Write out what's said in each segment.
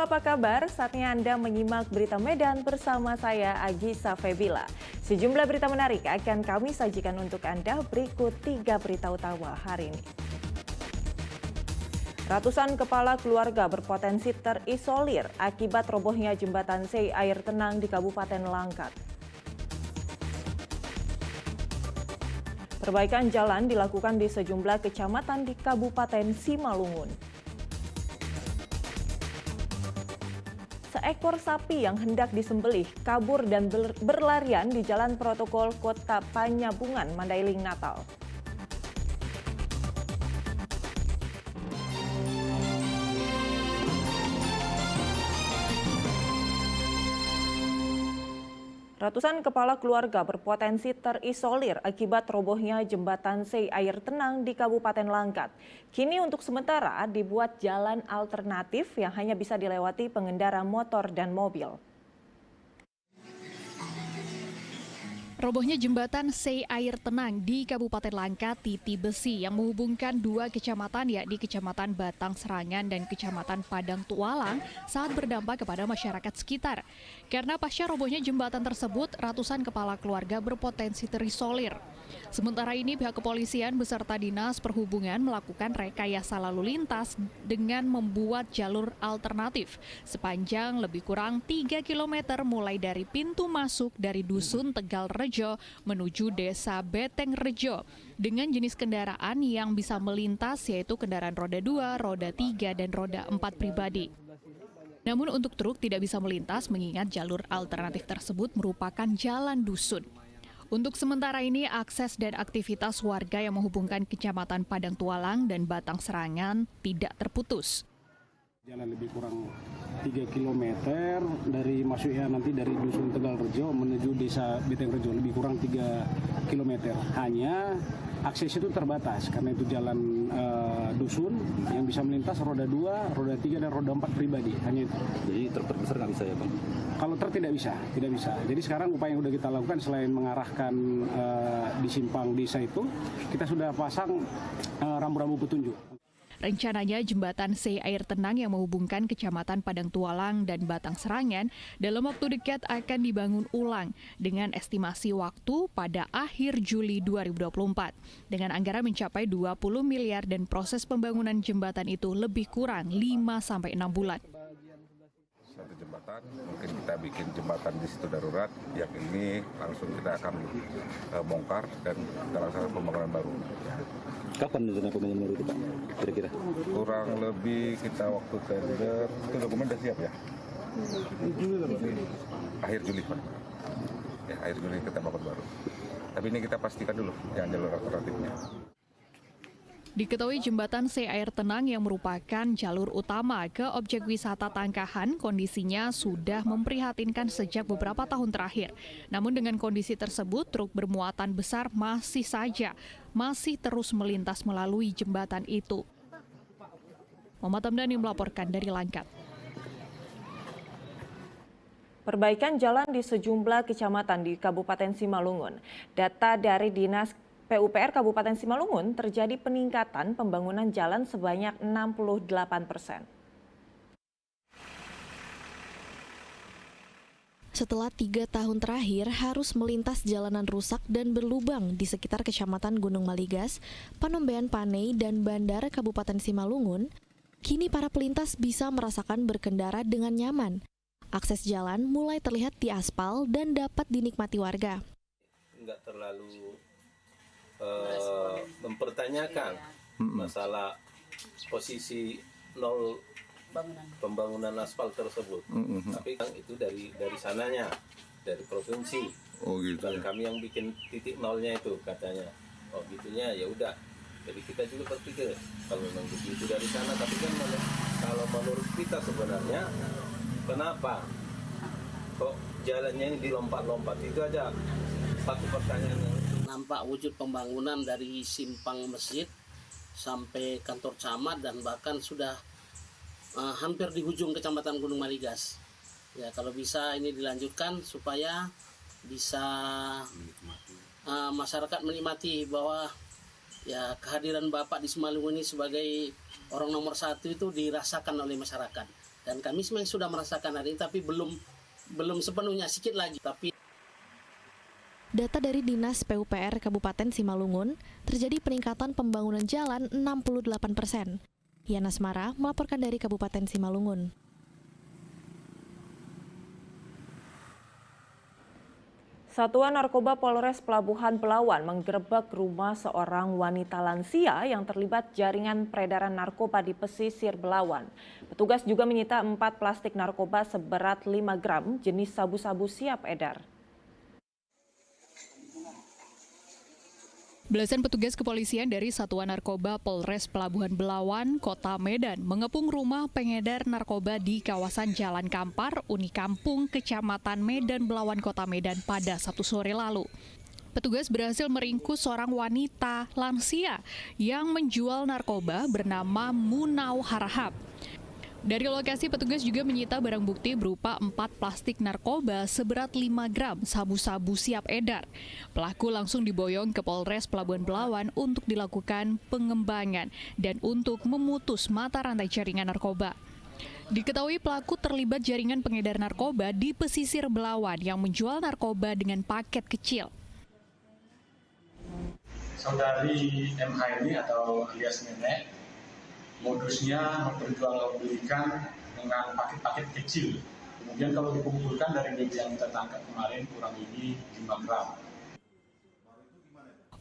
apa kabar? Saatnya Anda menyimak berita Medan bersama saya Agisa Febila. Sejumlah berita menarik akan kami sajikan untuk Anda berikut 3 berita utama hari ini. Ratusan kepala keluarga berpotensi terisolir akibat robohnya jembatan Sei Air Tenang di Kabupaten Langkat. Perbaikan jalan dilakukan di sejumlah kecamatan di Kabupaten Simalungun. Seekor sapi yang hendak disembelih kabur dan berlarian di Jalan Protokol Kota Panyabungan, Mandailing, Natal. Ratusan kepala keluarga berpotensi terisolir akibat robohnya jembatan Sei Air Tenang di Kabupaten Langkat. Kini untuk sementara dibuat jalan alternatif yang hanya bisa dilewati pengendara motor dan mobil. Robohnya jembatan Sei Air Tenang di Kabupaten Langkat Titi Besi yang menghubungkan 2 kecamatan yakni Kecamatan Batang Serangan dan Kecamatan Padang Tualang saat berdampak kepada masyarakat sekitar. Karena pasca robohnya jembatan tersebut, ratusan kepala keluarga berpotensi terisolir. Sementara ini pihak kepolisian beserta Dinas Perhubungan melakukan rekayasa lalu lintas dengan membuat jalur alternatif sepanjang lebih kurang 3 km mulai dari pintu masuk dari Dusun Tegal Rejo menuju Desa Beteng Rejo dengan jenis kendaraan yang bisa melintas yaitu kendaraan roda 2, roda 3, dan roda 4 pribadi. Namun untuk truk tidak bisa melintas mengingat jalur alternatif tersebut merupakan jalan dusun. Untuk sementara ini, akses dan aktivitas warga yang menghubungkan Kecamatan Padang Tualang dan Batang Serangan tidak terputus. Jalan lebih kurang 3 km dari masuknya nanti dari Dusun Tegal Rejo menuju Desa Beteng Rejo lebih kurang 3 km. Hanya akses itu terbatas karena itu jalan dusun yang bisa melintas roda 2, roda 3, dan roda 4 pribadi. Hanya itu. Jadi terbesar nggak bisa ya Bang? Kalau tidak bisa. Jadi sekarang upaya yang sudah kita lakukan selain mengarahkan di simpang desa itu, kita sudah pasang rambu-rambu petunjuk. Rencananya jembatan Sei Air Tenang yang menghubungkan Kecamatan Padang Tualang dan Batang Serangan dalam waktu dekat akan dibangun ulang dengan estimasi waktu pada akhir Juli 2024 dengan anggaran mencapai 20 miliar dan proses pembangunan jembatan itu lebih kurang 5-6 bulan. Satu jembatan, mungkin kita bikin jembatan di situ darurat, yang ini langsung kita akan bongkar dan kita laksanakan pembangunan baru. Kapan rencana pembangunan baru itu Pak? Kira-kira? Kurang lebih kita waktu tender, itu dokumen sudah siap ya? Akhir Juli Pak. Ya, akhir Juli kita bangun baru. Tapi ini kita pastikan dulu yang jalur alternatifnya. Diketahui jembatan Sei Air Tenang yang merupakan jalur utama ke objek wisata Tangkahan kondisinya sudah memprihatinkan sejak beberapa tahun terakhir. Namun dengan kondisi tersebut, truk bermuatan besar masih terus melintas melalui jembatan itu. Muhammad Hamdani melaporkan dari Langkat. Perbaikan jalan di sejumlah kecamatan di Kabupaten Simalungun. Data dari Dinas PUPR Kabupaten Simalungun terjadi peningkatan pembangunan jalan sebanyak 68%. Setelah 3 tahun terakhir harus melintas jalanan rusak dan berlubang di sekitar Kecamatan Gunung Maligas, Panombean Panei, dan Bandar Kabupaten Simalungun, kini para pelintas bisa merasakan berkendara dengan nyaman. Akses jalan mulai terlihat di aspal dan dapat dinikmati warga. Enggak terlalu mempertanyakan masalah posisi nol pembangunan aspal tersebut. Tapi kan itu dari sananya, dari provinsi. Oh gitu. Dan kami yang bikin titik nolnya itu katanya. Oh gitunya ya udah. Jadi kita juga berpikir kalau memang begitu dari sana, tapi kan kalau menurut kita sebenarnya kenapa kok jalannya ini dilompat-lompat, itu aja satu pertanyaan. Nampak wujud pembangunan dari simpang masjid sampai kantor camat dan bahkan sudah hampir di ujung Kecamatan Gunung Maligas. Ya, kalau bisa ini dilanjutkan supaya bisa masyarakat menikmati bahwa ya kehadiran Bapak di Simalungun ini sebagai orang nomor 1 itu dirasakan oleh masyarakat. Dan kami sebenarnya sudah merasakan hari ini, tapi belum sepenuhnya, sedikit lagi. Tapi Data dari Dinas PUPR Kabupaten Simalungun, terjadi peningkatan pembangunan jalan 68%. Yana Asmara melaporkan dari Kabupaten Simalungun. Satuan Narkoba Polres Pelabuhan Belawan menggerebek rumah seorang wanita lansia yang terlibat jaringan peredaran narkoba di pesisir Belawan. Petugas juga menyita 4 plastik narkoba seberat 5 gram jenis sabu-sabu siap edar. Belasan petugas kepolisian dari Satuan Narkoba Polres Pelabuhan Belawan, Kota Medan mengepung rumah pengedar narkoba di kawasan Jalan Kampar, Unikampung, Kecamatan Medan Belawan, Kota Medan pada Sabtu sore lalu. Petugas berhasil meringkus seorang wanita lansia yang menjual narkoba bernama Munau Harahap. Dari lokasi, petugas juga menyita barang bukti berupa 4 plastik narkoba seberat 5 gram sabu-sabu siap edar. Pelaku langsung diboyong ke Polres Pelabuhan Belawan untuk dilakukan pengembangan dan untuk memutus mata rantai jaringan narkoba. Diketahui pelaku terlibat jaringan pengedar narkoba di pesisir Belawan yang menjual narkoba dengan paket kecil. Saudari MH ini atau alias Nenek, modusnya memperjualbelikan dengan paket-paket kecil. Kemudian kalau dikumpulkan dari bibit yang kita tangkap kemarin kurang lebih 5 gram.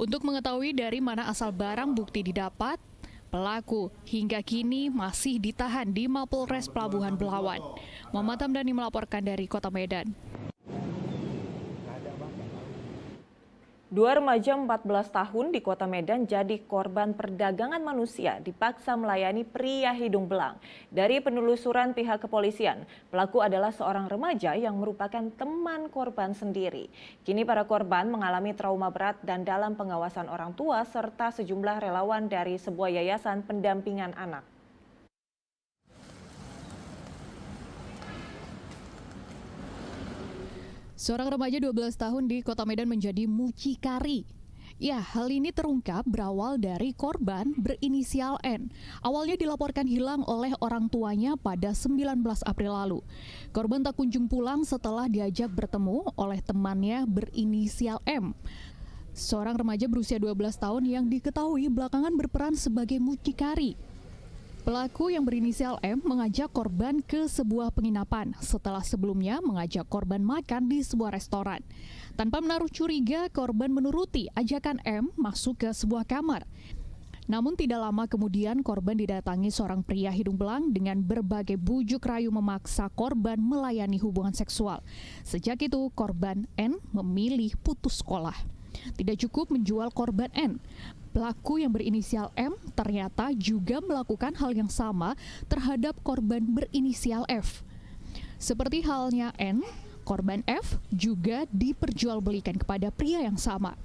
Untuk mengetahui dari mana asal barang bukti didapat, pelaku hingga kini masih ditahan di Mapolres Pelabuhan Belawan. Muhammad Hamdani melaporkan dari Kota Medan. 2 remaja 14 tahun di Kota Medan jadi korban perdagangan manusia dipaksa melayani pria hidung belang. Dari penelusuran pihak kepolisian, pelaku adalah seorang remaja yang merupakan teman korban sendiri. Kini para korban mengalami trauma berat dan dalam pengawasan orang tua serta sejumlah relawan dari sebuah yayasan pendampingan anak. Seorang remaja 12 tahun di Kota Medan menjadi mucikari. Ya, hal ini terungkap berawal dari korban berinisial N. Awalnya dilaporkan hilang oleh orang tuanya pada 19 April lalu. Korban tak kunjung pulang setelah diajak bertemu oleh temannya berinisial M. Seorang remaja berusia 12 tahun yang diketahui belakangan berperan sebagai mucikari. Pelaku yang berinisial M mengajak korban ke sebuah penginapan setelah sebelumnya mengajak korban makan di sebuah restoran. Tanpa menaruh curiga, korban menuruti ajakan M masuk ke sebuah kamar. Namun tidak lama kemudian korban didatangi seorang pria hidung belang dengan berbagai bujuk rayu memaksa korban melayani hubungan seksual. Sejak itu korban N memilih putus sekolah. Tidak cukup menjual korban N. Pelaku yang berinisial M ternyata juga melakukan hal yang sama terhadap korban berinisial F. Seperti halnya N, korban F juga diperjualbelikan kepada pria yang sama.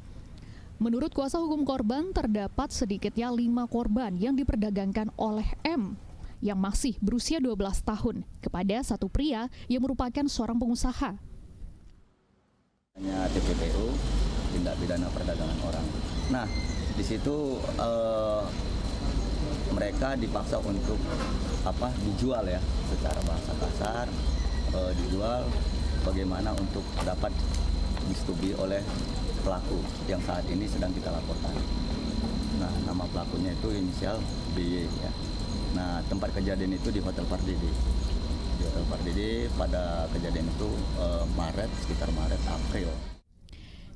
Menurut kuasa hukum korban, terdapat sedikitnya 5 korban yang diperdagangkan oleh M yang masih berusia 12 tahun kepada satu pria yang merupakan seorang pengusaha. Hanya TPPU, tindak pidana perdagangan orang. Nah, di situ mereka dipaksa untuk dijual ya, secara bahasa kasar, dijual bagaimana untuk dapat disetujui oleh pelaku yang saat ini sedang kita laporkan. Nah, nama pelakunya itu inisial BY ya. Nah, tempat kejadian itu di Hotel Pardede. Di Hotel Pardede pada kejadian itu sekitar Maret April.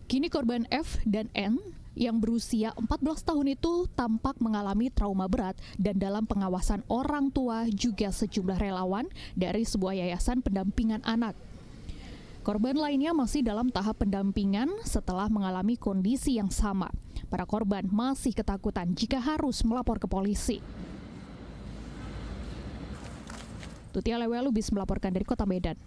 Kini korban F dan N yang berusia 14 tahun itu tampak mengalami trauma berat dan dalam pengawasan orang tua juga sejumlah relawan dari sebuah yayasan pendampingan anak. Korban lainnya masih dalam tahap pendampingan setelah mengalami kondisi yang sama. Para korban masih ketakutan jika harus melapor ke polisi. Tutia Lewelubis melaporkan dari Kota Medan.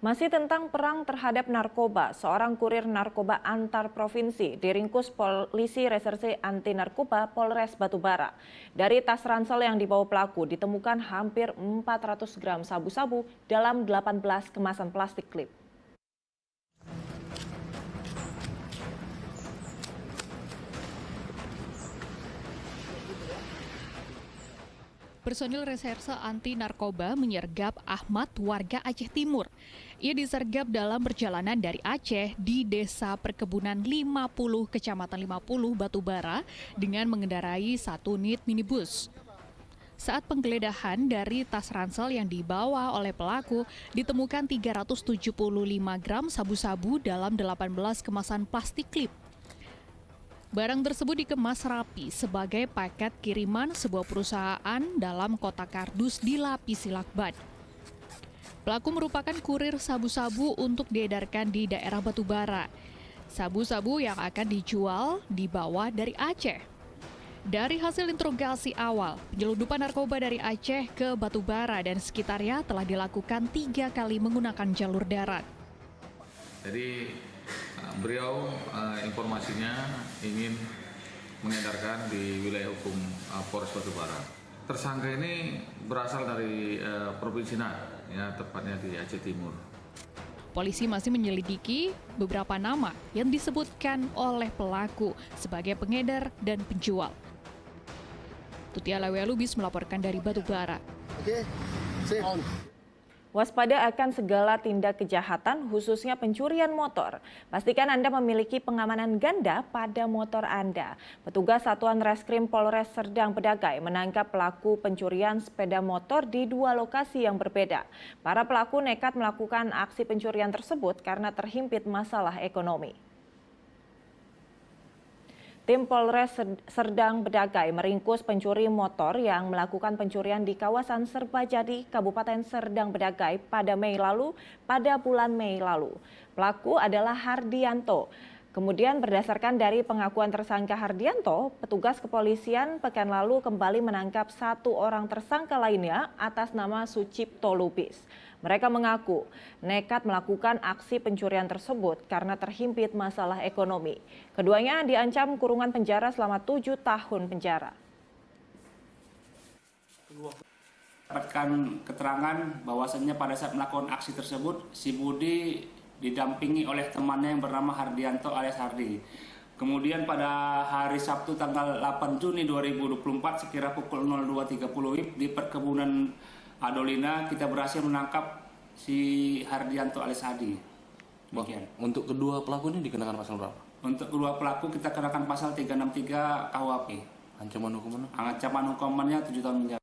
Masih tentang perang terhadap narkoba, seorang kurir narkoba antar provinsi diringkus polisi reserse anti narkoba Polres Batubara. Dari tas ransel yang dibawa pelaku ditemukan hampir 400 gram sabu-sabu dalam 18 kemasan plastik klip. Personil reserse anti narkoba menyergap Ahmad, warga Aceh Timur. Ia disergap dalam perjalanan dari Aceh di Desa Perkebunan 50, Kecamatan 50, Batubara, dengan mengendarai 1 unit minibus. Saat penggeledahan, dari tas ransel yang dibawa oleh pelaku ditemukan 375 gram sabu-sabu dalam 18 kemasan plastik klip. Barang tersebut dikemas rapi sebagai paket kiriman sebuah perusahaan dalam kotak kardus dilapisi lakban. Pelaku merupakan kurir sabu-sabu untuk diedarkan di daerah Batubara. Sabu-sabu yang akan dijual dibawa dari Aceh. Dari hasil interogasi awal, penyelundupan narkoba dari Aceh ke Batubara dan sekitarnya telah dilakukan 3 kali menggunakan jalur darat. Jadi beliau informasinya ingin mengedarkan di wilayah hukum Polres Batubara. Tersangka ini berasal dari Provinsi Nat, ya, tepatnya di Aceh Timur. Polisi masih menyelidiki beberapa nama yang disebutkan oleh pelaku sebagai pengedar dan penjual. Tutia Lewelubis melaporkan dari Batubara. Waspada akan segala tindak kejahatan, khususnya pencurian motor. Pastikan Anda memiliki pengamanan ganda pada motor Anda. Petugas Satuan Reskrim Polres Serdang Bedagai menangkap pelaku pencurian sepeda motor di 2 lokasi yang berbeda. Para pelaku nekat melakukan aksi pencurian tersebut karena terhimpit masalah ekonomi. Tim Polres Serdang Bedagai meringkus pencuri motor yang melakukan pencurian di kawasan Serbajadi, Kabupaten Serdang Bedagai pada bulan Mei lalu. Pelaku adalah Hardianto. Kemudian berdasarkan dari pengakuan tersangka Hardianto, petugas kepolisian pekan lalu kembali menangkap 1 orang tersangka lainnya atas nama Sucipto Lubis. Mereka mengaku nekat melakukan aksi pencurian tersebut karena terhimpit masalah ekonomi. Keduanya diancam kurungan penjara selama 7 tahun penjara. Dapatkan keterangan bahwasannya pada saat melakukan aksi tersebut, si Budi didampingi oleh temannya yang bernama Hardianto alias Hardi. Kemudian pada hari Sabtu tanggal 8 Juni 2024 sekira pukul 02.30 WIB di perkebunan Adolina kita berhasil menangkap si Hardianto alias Hadi. Demikian. Untuk kedua pelaku ini dikenakan pasal berapa? Untuk kedua pelaku kita kenakan pasal 363 KUHP. Ancaman hukumannya? Ancaman hukumannya 7 tahun penjara.